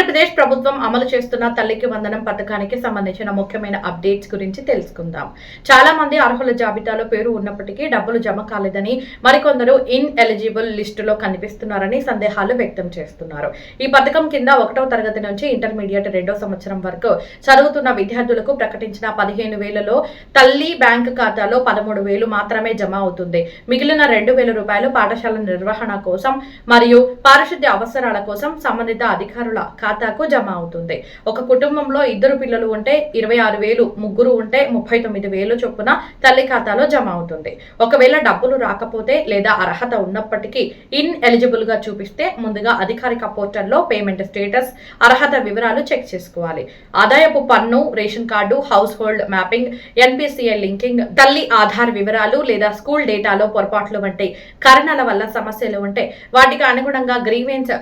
ఆంధ్రప్రదేశ్ ప్రభుత్వం అమలు చేస్తున్న తల్లికి వందనం పథకానికి సంబంధించిన ముఖ్యమైన అప్డేట్స్ గురించి తెలుసుకుందాం. చాలా మంది అర్హుల జాబితాలో పేరు ఉన్నప్పటికీ డబ్బులు జమ కాలేదని, మరికొందరు ఇన్ ఎలిజిబుల్ లిస్టులో కనిపిస్తున్నారని సందేహాలు వ్యక్తం చేస్తున్నారు. ఈ పథకం కింద 1వ తరగతి నుంచి ఇంటర్మీడియట్ 2వ సంవత్సరం వరకు చదువుతున్న విద్యార్థులకు ప్రకటించిన 15,000లో తల్లి బ్యాంకు ఖాతాలో 13,000 మాత్రమే జమ అవుతుంది. మిగిలిన 2,000 రూపాయలు పాఠశాల నిర్వహణ కోసం మరియు పారిశుద్ధ్య అవసరాల కోసం సంబంధిత అధికారుల ఖాతాకు జమ అవుతుంది. ఒక కుటుంబంలో 2 పిల్లలు ఉంటే 26,000, ముగ్గురు ఉంటే 39,000 చొప్పున తల్లి ఖాతాలో జమ అవుతుంది. ఒకవేళ డబ్బులు రాకపోతే లేదా అర్హత ఉన్నప్పటికీ ఇన్ ఎలిజిబుల్ గా చూపిస్తే ముందుగా అధికారిక పోర్టల్లో పేమెంట్ స్టేటస్, అర్హత వివరాలు చెక్ చేసుకోవాలి. ఆదాయపు పన్ను, ration card, house hold mapping, NPCI linking, తల్లి ఆధార్ వివరాలు లేదా స్కూల్ డేటాలో పొరపాట్లు వంటి కారణాల వల్ల సమస్యలు ఉంటే వాటికి అనుగుణంగా గ్రీవెన్స్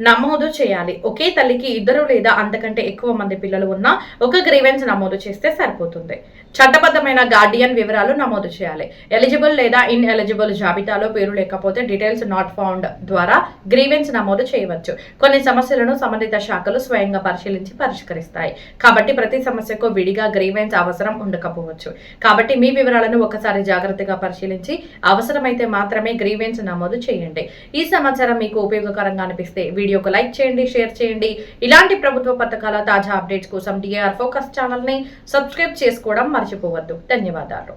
నమోదు చేయాలి. ఒకే తల్లికి 2 లేదా అంతకంటే ఎక్కువ మంది పిల్లలు ఉన్నా ఒక గ్రీవెన్స్ నమోదు చేస్తే సరిపోతుంది. చట్టబద్ధమైన గార్డియన్ వివరాలు నమోదు చేయాలి. ఎలిజిబుల్ లేదా ఇన్ ఎలిజిబుల్ జాబితాలో పేరు లేకపోతే డీటెయిల్స్ నాట్ ఫౌండ్ ద్వారా గ్రీవెన్స్ నమోదు చేయవచ్చు. కొన్ని సమస్యలను సంబంధిత శాఖలు స్వయంగా పరిశీలించి పరిష్కరిస్తాయి. కాబట్టి ప్రతి సమస్యకు విడిగా గ్రీవెన్స్ అవసరం ఉండకపోవచ్చు. కాబట్టి మీ వివరాలను ఒకసారి జాగ్రత్తగా పరిశీలించి అవసరమైతే మాత్రమే గ్రీవెన్స్ నమోదు చేయండి. ఈ సమాచారం మీకు ఉపయోగకరంగా అనిపిస్తే వీడియోకు లైక్ చేయండి, షేర్ చేయండి. ఇలాంటి ప్రభుత్వ పథకాల తాజా అప్డేట్స్ కోసం DAR ఫోకస్ ఛానల్ ని సబ్స్క్రైబ్ చేసుకోవడం మర్చిపోవద్దు. ధన్యవాదాలు.